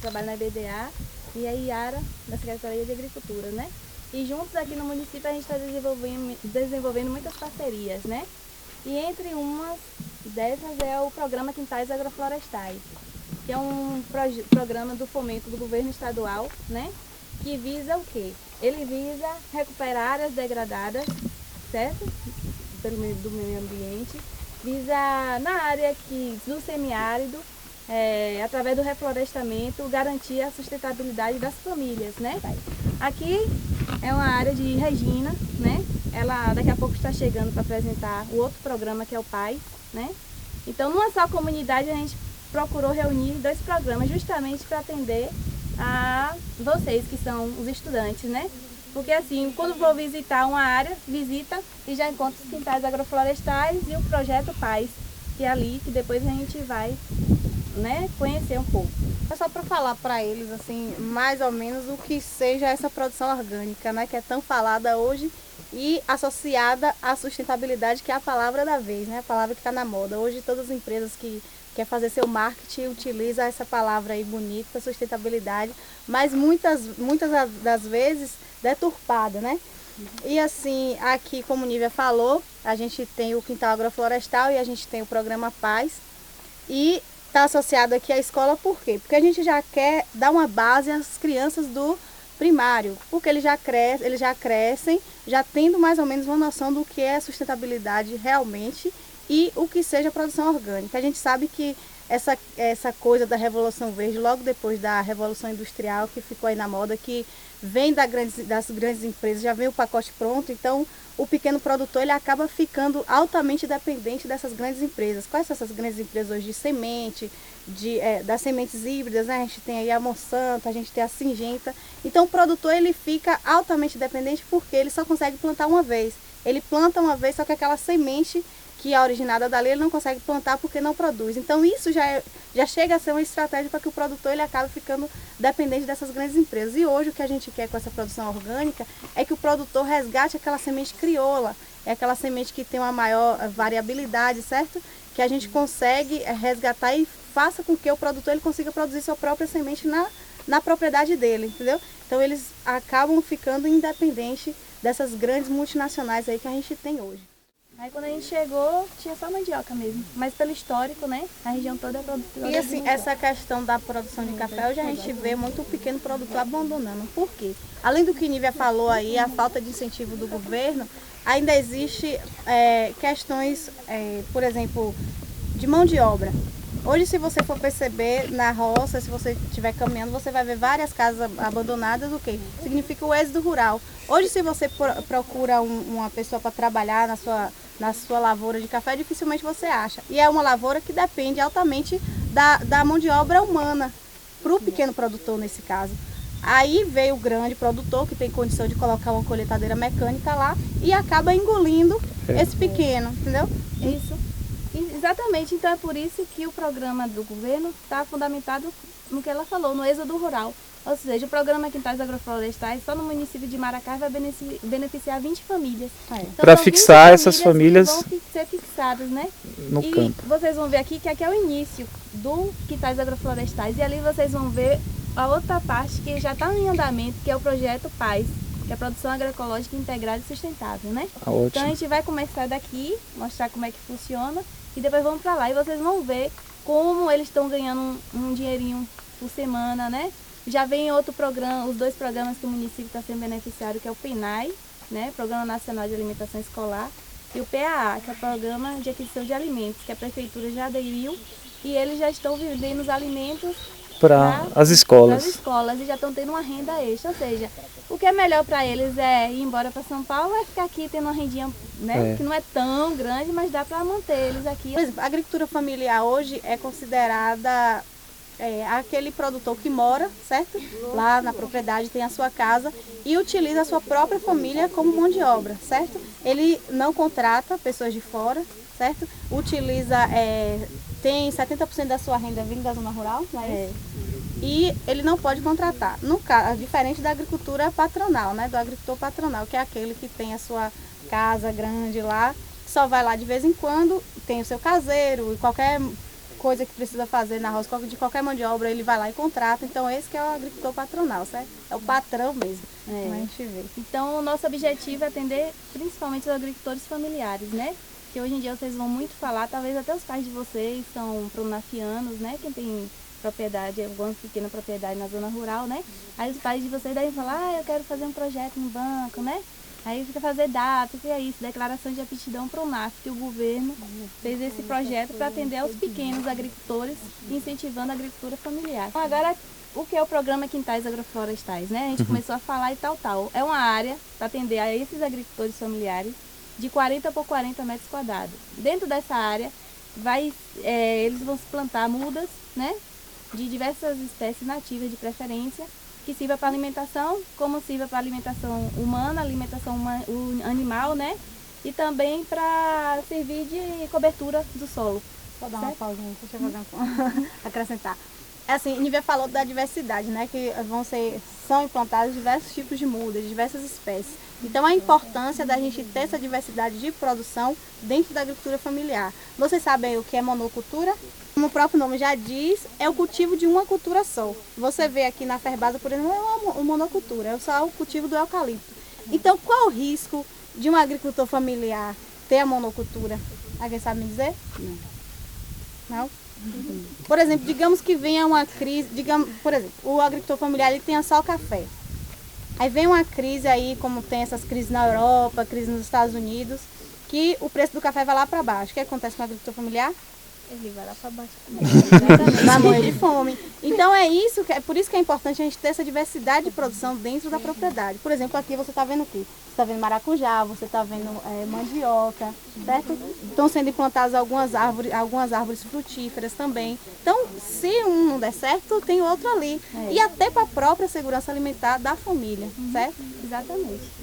trabalho na EBDA, e a Iara, da Secretaria de Agricultura, né? E juntos aqui no município a gente está desenvolvendo muitas parcerias, né? E entre umas dessas é o programa Quintais Agroflorestais, que é um programa do fomento do governo estadual, né? Que visa o quê? Ele visa recuperar áreas degradadas, certo? Do meio ambiente, visa na área do semiárido, através do reflorestamento, garantir a sustentabilidade das famílias, né? Aqui é uma área de Regina, né? Ela daqui a pouco está chegando para apresentar o outro programa que é o PAI, né? Então, numa só comunidade a gente procurou reunir 2 programas justamente para atender a vocês que são os estudantes, né? Porque assim, quando vou visitar uma área, visita e já encontra os quintais agroflorestais e o projeto Paz, que é ali que depois a gente vai, né, conhecer um pouco. É só para falar para eles, assim, mais ou menos o que seja essa produção orgânica, né, que é tão falada hoje e associada à sustentabilidade, que é a palavra da vez, né, a palavra que está na moda. Hoje todas as empresas que quer fazer seu marketing utilizam essa palavra aí bonita, sustentabilidade, mas muitas das vezes deturpada, né? E assim, aqui, como Nívia falou, a gente tem o Quintal Agroflorestal e a gente tem o programa Paz. E está associado aqui à escola por quê? Porque a gente já quer dar uma base às crianças do primário, porque eles já crescem, já tendo mais ou menos uma noção do que é sustentabilidade realmente e o que seja produção orgânica. A gente sabe que essa coisa da Revolução Verde, logo depois da Revolução Industrial, que ficou aí na moda, que vem das grandes empresas, já vem o pacote pronto, então o pequeno produtor ele acaba ficando altamente dependente dessas grandes empresas. Quais são essas grandes empresas hoje de semente, das sementes híbridas, né? A gente tem aí a Monsanto, a gente tem a Syngenta. Então o produtor ele fica altamente dependente porque ele só consegue plantar uma vez. Ele planta uma vez, só que aquela semente que é originada dali ele não consegue plantar porque não produz. Então isso já chega a ser uma estratégia para que o produtor ele acabe ficando dependente dessas grandes empresas. E hoje o que a gente quer com essa produção orgânica é que o produtor resgate aquela semente crioula, é aquela semente que tem uma maior variabilidade, certo? Que a gente consegue resgatar e faça com que o produtor ele consiga produzir sua própria semente na propriedade dele, entendeu? Então eles acabam ficando independentes dessas grandes multinacionais aí que a gente tem hoje. Aí quando a gente chegou, tinha só mandioca mesmo. Mas pelo histórico, né, a região toda é produtora. E assim, essa questão da produção de café, hoje a gente vê muito o pequeno produtor abandonando. Por quê? Além do que Nívia falou aí, a falta de incentivo do governo, ainda existe questões, por exemplo, de mão de obra. Hoje, se você for perceber na roça, se você estiver caminhando, você vai ver várias casas abandonadas, o quê? Significa o êxodo rural. Hoje, se você procura uma pessoa para trabalhar na sua lavoura de café, dificilmente você acha. E é uma lavoura que depende altamente da mão de obra humana, para o pequeno produtor nesse caso. Aí veio o grande produtor que tem condição de colocar uma colheitadeira mecânica lá e acaba engolindo esse pequeno, entendeu? Isso. Exatamente, então é por isso que o programa do governo está fundamentado no que ela falou, no êxodo rural. Ou seja, o programa Quintais Agroflorestais só no município de Maracás vai beneficiar 20 famílias. Então, para fixar essas famílias vão ser fixadas, né? no campo. Vocês vão ver aqui que aqui é o início do Quintais Agroflorestais e ali vocês vão ver a outra parte que já está em andamento, que é o projeto Paz, que é a produção agroecológica integrada e sustentável, né? Ótimo. Então a gente vai começar daqui, mostrar como é que funciona e depois vamos para lá e vocês vão ver como eles estão ganhando um dinheirinho por semana, né? Já vem outro programa, os 2 programas que o município está sendo beneficiário, que é o PNAE, né? Programa Nacional de Alimentação Escolar, e o PAA, que é o Programa de Aquisição de Alimentos, que a Prefeitura já aderiu e eles já estão vendendo os alimentos para as escolas. E já estão tendo uma renda extra, ou seja, o que é melhor para eles é ir embora para São Paulo ou é ficar aqui tendo uma rendinha, né, que não é tão grande, mas dá para manter eles aqui. Por exemplo, a agricultura familiar hoje é considerada aquele produtor que mora, certo? Lá na propriedade tem a sua casa e utiliza a sua própria família como mão de obra, certo? Ele não contrata pessoas de fora, certo? Utiliza, tem 70% da sua renda vindo da zona rural, não é isso? E ele não pode contratar. No caso, diferente da agricultura patronal, né? Do agricultor patronal, que é aquele que tem a sua casa grande lá, só vai lá de vez em quando, tem o seu caseiro e qualquer coisa que precisa fazer na roça, de qualquer mão de obra, ele vai lá e contrata. Então esse que é o agricultor patronal, certo? É o patrão mesmo, como a gente vê. Então o nosso objetivo é atender principalmente os agricultores familiares, né? Que hoje em dia vocês vão muito falar, talvez até os pais de vocês são pronafianos, né? Quem tem propriedade, alguma pequena propriedade na zona rural, né? Aí os pais de vocês devem falar, eu quero fazer um projeto no banco, né? Aí fica fazer datas, que é isso, declaração de aptidão PRONAF, que o governo fez esse projeto para atender aos pequenos agricultores, incentivando a agricultura familiar. Então, agora, o que é o programa Quintais Agroflorestais, né? A gente começou a falar e tal. É uma área para atender a esses agricultores familiares de 40 por 40 metros quadrados. Dentro dessa área, eles vão se plantar mudas, né? De diversas espécies nativas de preferência, que sirva para alimentação, como sirva para alimentação humana, animal, né? E também para servir de cobertura do solo. Vou dar uma pausinha, deixa eu fazer acrescentar. Assim, Nívia falou da diversidade, né? Que são implantados diversos tipos de mudas, diversas espécies. Então a importância da gente ter essa diversidade de produção dentro da agricultura familiar. Vocês sabem o que é monocultura? Como o próprio nome já diz, é o cultivo de uma cultura só. Você vê aqui na Ferbasa, por exemplo, é uma monocultura, é só o cultivo do eucalipto. Então qual o risco de um agricultor familiar ter a monocultura? Alguém sabe me dizer? Não? Por exemplo, digamos que venha uma crise, por exemplo, o agricultor familiar ele tenha só café. Aí vem uma crise aí, como tem essas crises na Europa, crise nos Estados Unidos, que o preço do café vai lá para baixo. O que acontece com o agricultor familiar? Ele vai lá para baixo. Vai morrer de fome. Então é por isso que é importante a gente ter essa diversidade de produção dentro da propriedade. Por exemplo, aqui você está vendo o quê? Você está vendo maracujá, você está vendo mandioca, certo? Estão sendo implantadas algumas árvores frutíferas também. Então, se um não der certo, tem outro ali. E até para a própria segurança alimentar da família, certo? Exatamente.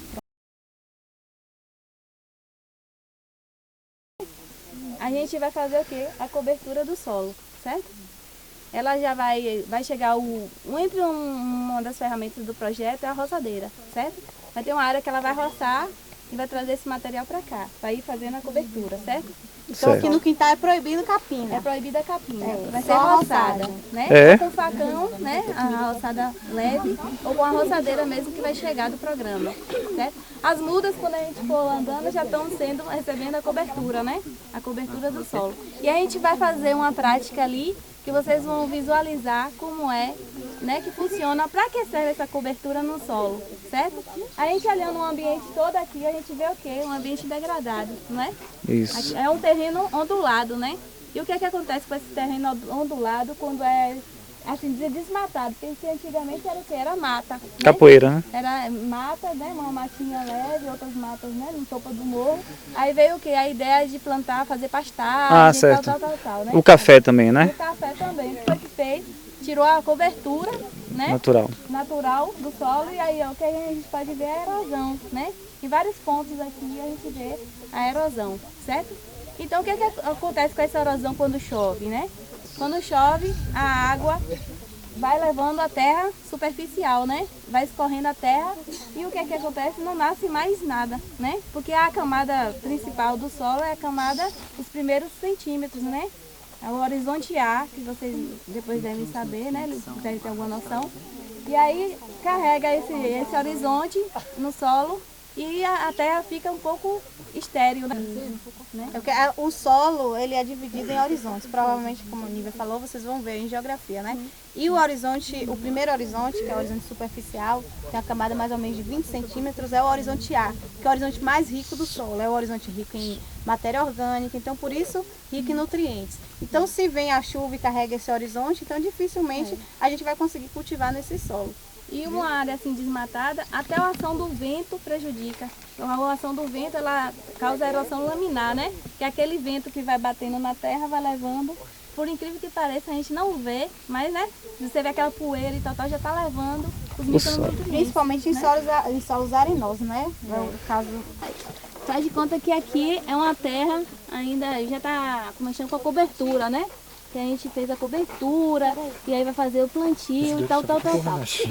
A gente vai fazer o quê? A cobertura do solo, certo? Ela já vai chegar entre uma das ferramentas do projeto é a roçadeira, certo? Vai ter uma área que ela vai roçar e vai trazer esse material para cá, para ir fazendo a cobertura, certo? Então aqui no quintal é proibido capina. É proibida a capina. Vai ser roçada, né? Ou com facão, né? A roçada leve, ou com a roçadeira mesmo que vai chegar do programa, certo? As mudas, quando a gente for andando, já estão recebendo a cobertura, né? A cobertura do solo. E a gente vai fazer uma prática ali, que vocês vão visualizar como é, né? Que funciona, para que serve essa cobertura no solo, certo? A gente olhando o ambiente todo aqui, a gente vê o quê? Um ambiente degradado, não é? Isso. É um terreno ondulado, né? E o que é que acontece com esse terreno ondulado quando é, assim dizer, desmatado? Porque antigamente era o quê? Era mata. Né? Capoeira, né? Era mata, né? Uma matinha leve, outras matas, né? No topo do morro. Aí veio o quê? A ideia de plantar, fazer pastagem, certo. tal, né? O café também, né? O café também. O que foi que fez? Tirou a cobertura, né? Natural do solo, e aí ó, o que a gente pode ver é a erosão, né? Em vários pontos aqui a gente vê a erosão, certo? Então o que acontece com essa erosão quando chove, né? Quando chove, a água vai levando a terra superficial, né? Vai escorrendo a terra e o que acontece? Não nasce mais nada, né? Porque a camada principal do solo é a camada, os primeiros centímetros, né? É o horizonte A, que vocês depois devem saber, né? Eles devem ter alguma noção. E aí carrega esse horizonte no solo e a terra fica um pouco estéril, né? O solo, ele é dividido em horizontes. Provavelmente, como a Nívia falou, vocês vão ver em geografia, né? E o horizonte, o primeiro horizonte, que é o horizonte superficial, tem uma camada mais ou menos de 20 centímetros, é o horizonte A, que é o horizonte mais rico do solo. É o horizonte rico em matéria orgânica, então por isso rico em nutrientes. Então se vem a chuva e carrega esse horizonte, então dificilmente a gente vai conseguir cultivar nesse solo. E uma área assim desmatada, até a ação do vento prejudica. A ação do vento, ela causa erosão laminar, né? Que é aquele vento que vai batendo na terra, vai levando. Por incrível que pareça, a gente não vê, mas né? Você vê aquela poeira e tal, já está levando os micronutrientes. Principalmente em solos arenosos, né? No caso. Faz de conta que aqui é uma terra ainda, já está começando com a cobertura, né? Que a gente fez a cobertura, e aí vai fazer o plantio e tal.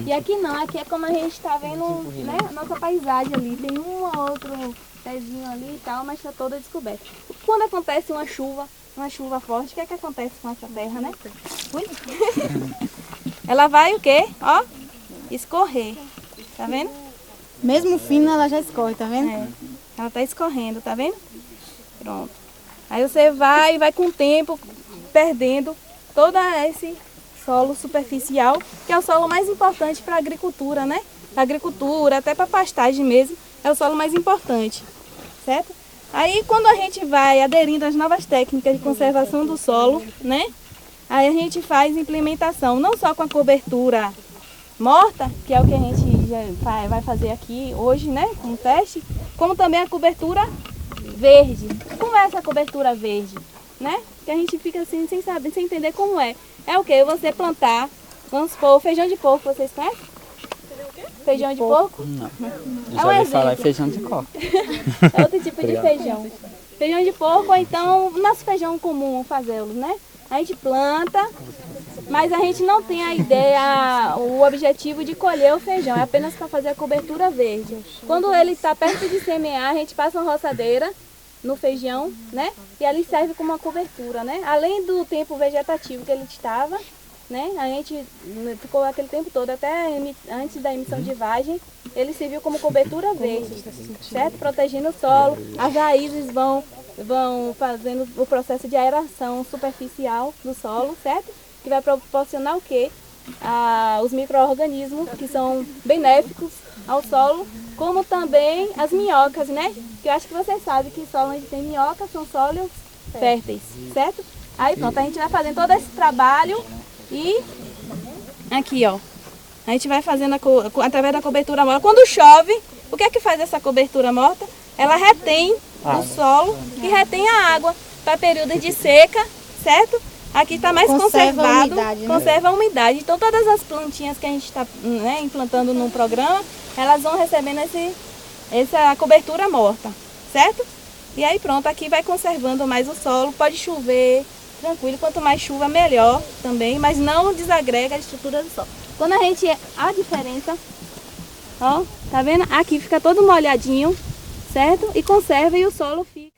E aqui não, aqui é como a gente está vendo, né? A nossa paisagem ali, tem um ou outro pezinho ali e tal, mas está toda descoberta. quando acontece uma chuva forte, o que é que acontece com essa terra, né? Ui. Ela vai o quê? Ó, escorrer. Tá vendo? Mesmo fina, ela já escorre, tá vendo? É. Ela tá escorrendo, tá vendo? Pronto. Aí você vai com o tempo perdendo todo esse solo superficial, que é o solo mais importante para a agricultura, né? Para agricultura, até para pastagem mesmo, é o solo mais importante, certo? Aí quando a gente vai aderindo às novas técnicas de conservação do solo, né? Aí a gente faz implementação, não só com a cobertura morta, que é o que a gente já vai fazer aqui hoje, né? Com teste, como também a cobertura verde. Como é essa cobertura verde, né? Que a gente fica assim sem saber, sem entender como é. É o que? Você plantar, vamos supor, feijão de porco, vocês conhecem? Feijão de porco? Não. É Já um ouvi falar em exemplo. feijão de coco. É outro tipo de feijão. Feijão de porco, ou então o nosso feijão comum, fazê-lo, né? A gente planta, mas a gente não tem a ideia, o objetivo de colher o feijão, é apenas para fazer a cobertura verde. Quando ele está perto de semear, a gente passa uma roçadeira no feijão, né? E ali serve como uma cobertura, né? Além do tempo vegetativo que ele estava, né? A gente ficou aquele tempo todo, até antes da emissão de vagem, ele serviu como cobertura verde, certo? Protegendo o solo, as raízes vão fazendo o processo de aeração superficial do solo, certo? Que vai proporcionar o quê? Os micro-organismos que são benéficos ao solo, como também as minhocas, né? Que eu acho que vocês sabem que solo onde tem minhoca são solos férteis, certo? Aí pronto, a gente vai fazendo todo esse trabalho e aqui, ó, a gente vai fazendo através da cobertura morta. Quando chove, o que é que faz essa cobertura morta? Ela retém o solo e retém a água para períodos de seca, certo? Aqui está mais Conserva a conservado, umidade, né? conserva a umidade. Então todas as plantinhas que a gente está, né, implantando no programa, elas vão recebendo essa cobertura morta, certo? E aí pronto, aqui vai conservando mais o solo, pode chover, tranquilo, quanto mais chuva melhor também, mas não desagrega a estrutura do solo. Quando a diferença, ó, tá vendo? Aqui fica todo molhadinho, certo? E conserva e o solo fica